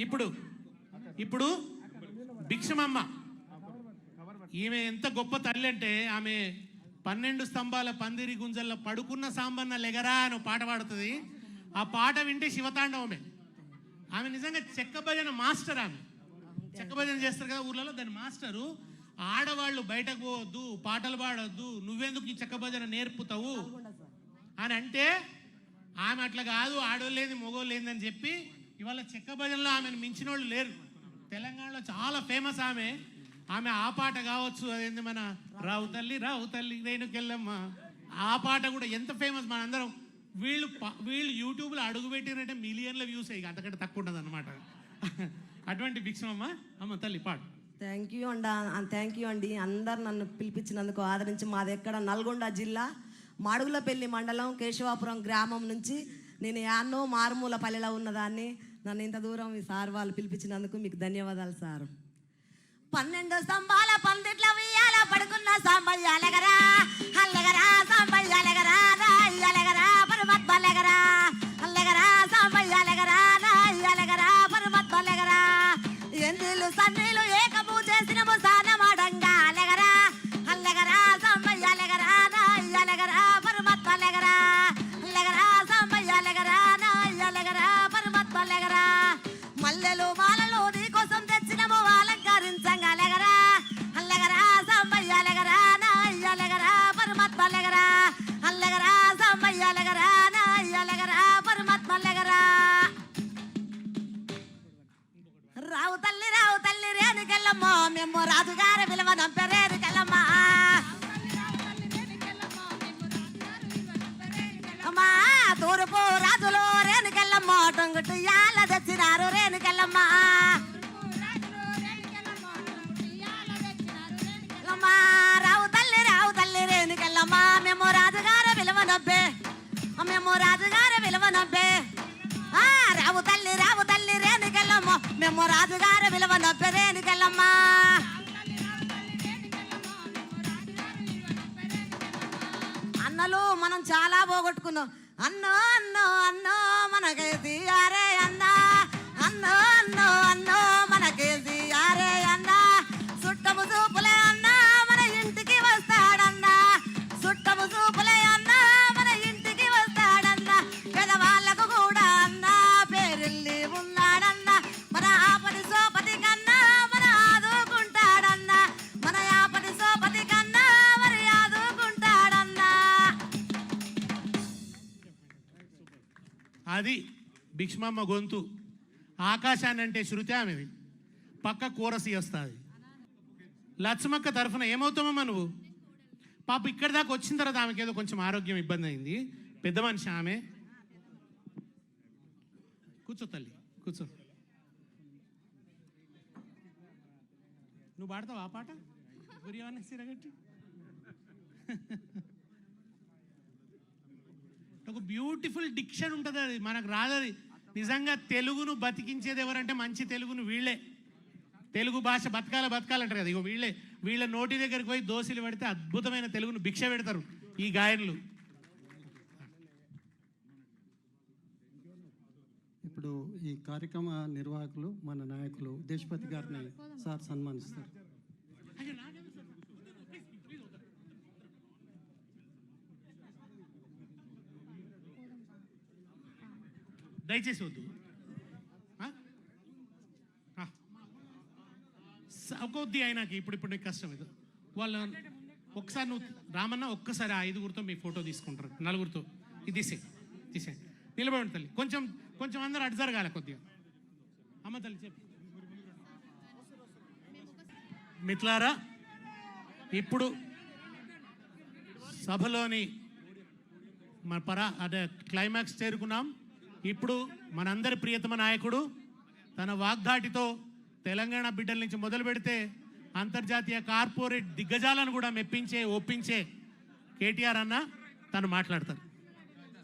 ఇప్పుడు ఇప్పుడు భిక్షమమ్మ ఈమె ఎంత గొప్ప తల్లి అంటే ఆమె 12 స్తంభాల పందిరి గుంజల్లో పడుకున్న సాంబన్న లెగరా అని పాట పాడుతుంది. ఆ పాట వింటే శివతాండవమే. ఆమె నిజంగా చెక్క భజన మాస్టర్. ఆమె చెక్క భజన చేస్తారు కదా ఊర్లలో, దాని మాస్టరు. ఆడవాళ్ళు బయటకు పోవద్దు, పాటలు పాడొద్దు, నువ్వెందుకు ఈ చెక్క భజన నేర్పుతావు అని అంటే ఆమె అట్లా కాదు, ఆడోళ్ళు లేని మగోళ్ళు లేదని చెప్పి ఇవాళ చెక్క భజనలో ఆమెను మించిన వాళ్ళు లేరు. తెలంగాణలో చాలా ఫేమస్ ఆమె. ఆమె ఆ పాట కావచ్చు, అదేంటి మన రావు తల్లి రేణుకెళ్ళమ్మ, ఆ పాట కూడా ఎంత ఫేమస్. మనందరం వీళ్ళు యూట్యూబ్లో అడుగు పెట్టినంటే మిలియన్ల వ్యూస్ అయ్యి, అంతకంటే తక్కువ ఉండదు అనమాట. అటువంటి భిక్షమమ్మ అమ్మ తల్లి పాడు. థ్యాంక్ యూ అండి. అందరు నన్ను పిలిపించినందుకు ఆదరించి. మాది ఎక్కడ నల్గొండ జిల్లా మాడుగులపల్లి మండలం కేశవాపురం గ్రామం నుంచి నేను యాన్నో మారుమూల పల్లెలో ఉన్నదాన్ని. నన్ను ఇంత దూరం ఈ సార్ వాళ్ళు పిలిపించినందుకు మీకు ధన్యవాదాలు సార్. 12 స్తంభాల పందిట్ల ఉయ్యాల పడుకున్న సాంబయ్య అలగరా అల్లగరా సాంబయ్య అలగరా అలగరా పరమాత్మ అలగరా అల్లగరా సాంబయ్య అలగరా అలగరా పరమాత్మ అలగరా ఎందిలు సన్నీలు ఏకము చేసినము సానమాడంగా అలగరా అల్లగరా సాంబయ్య అలగరా అలగరా పరమాత్మ అలగరా అల్లగరా సాంబయ్య అలగరా అలగరా పరమాత్మ అలగరా మల్లెలు మాలలు నీ కోసం తెచ్చినము అలంకరించంగా అలగరా అల్లగరా సాంబయ్య అలగరా అలగరా పరమాత్మ అలగరా అల్లగరా సాంబయ్య అలగరా అలగరా పరమాత్మ అలగరా రావు తల్లి రేణుకెళ్ళమ్మ మేము రాజుగారి విలువ నంపెరేణుకెళ్ళమ్మ అమ్మా తూర్పు రాజులు రేణుకెళ్ళమ్మ టొంగుటు యాల తెచ్చినారు రేణుకెళ్ళమ్మ అమ్మా రావు తల్లి రేణుకెళ్ళమ్మ మేము రాజుగారి విలువ నబ్బే మేము రాజుగారి విలువ నబ్బే రావు తల్లి రేణుకెళ్ళమ్మ మేము రాజుగారి విలువ నబ్బే రేణుకెళ్ళమ్మ అన్నలు మనం చాలా పోగొట్టుకున్నాం. అన్నో మనకేసి అరే అన్నో మనకేసి అరే అన్న చుట్టము చూపులే అన్న మన ఇంటికి వస్తాడన్న చుట్టము చూపులే అన్న మన ఇంటికి వస్తాడన్న పెదవాళ్ళకు కూడా అన్న పేరెళ్ళి ఉన్నాడన్న మన ఆపటి సోపతి కన్నా మన ఆదుకుంటాడన్న మన ఆపటి సోపతి కన్నా మరి ఆదుకుంటాడన్న. అది భిక్షమమ్మ గొంతు. ఆకాశాన్ని అంటే శృతి ఆమెది, పక్క కోరసి వస్తుంది. లచ్చమక్క తరఫున ఏమవుతామమ్మా నువ్వు? పాప ఇక్కడి దాకా వచ్చిన తర్వాత ఆమెకి ఏదో కొంచెం ఆరోగ్యం ఇబ్బంది అయింది. పెద్ద మనిషి ఆమె. కూర్చో తల్లి కూర్చో. నువ్వు పాడతావు ఆ పాట గురియవన్నీ సిరగట్టి? ఒక బ్యూటిఫుల్ డిక్షన్ ఉంటుంది, అది మనకు రాదది. నిజంగా తెలుగును బతికించేది ఎవరంటే మంచి తెలుగును వీళ్ళే. తెలుగు భాష బతకాలంటారు కదా, ఇగో వీళ్ళ నోటి దగ్గరికి పోయి దోశలు పెడితే అద్భుతమైన తెలుగును భిక్ష పెడతారు ఈ గాయనులు. ఇప్పుడు ఈ కార్యక్రమ నిర్వాహకులు మన నాయకులు దేశపతి గారిని సార్ సన్మానిస్తారు. దయచేసి వద్దు. కొద్ది అయినాకి ఇప్పుడు నీకు కష్టం ఇది. వాళ్ళు ఒక్కసారి నువ్వు రామన్న ఒక్కసారి 5గురితో మీ ఫోటో తీసుకుంటారు, 4గురితో. ఇది తీసే నిలబడి తల్లి. కొంచెం అందరూ అటు జరగాలి కొద్దిగా. అమ్మ తల్లి చెప్పు. మిత్రులారా, ఇప్పుడు సభలోని మన అదే క్లైమాక్స్ చేరుకున్నాం. ఇప్పుడు మనందరి ప్రియతమ నాయకుడు తన వాగ్దాటితో తెలంగాణ బిడ్డల నుంచి మొదలు పెడితే అంతర్జాతీయ కార్పొరేట్ దిగ్గజాలను కూడా ఒప్పించే కేటీఆర్ అన్న తను మాట్లాడతారు.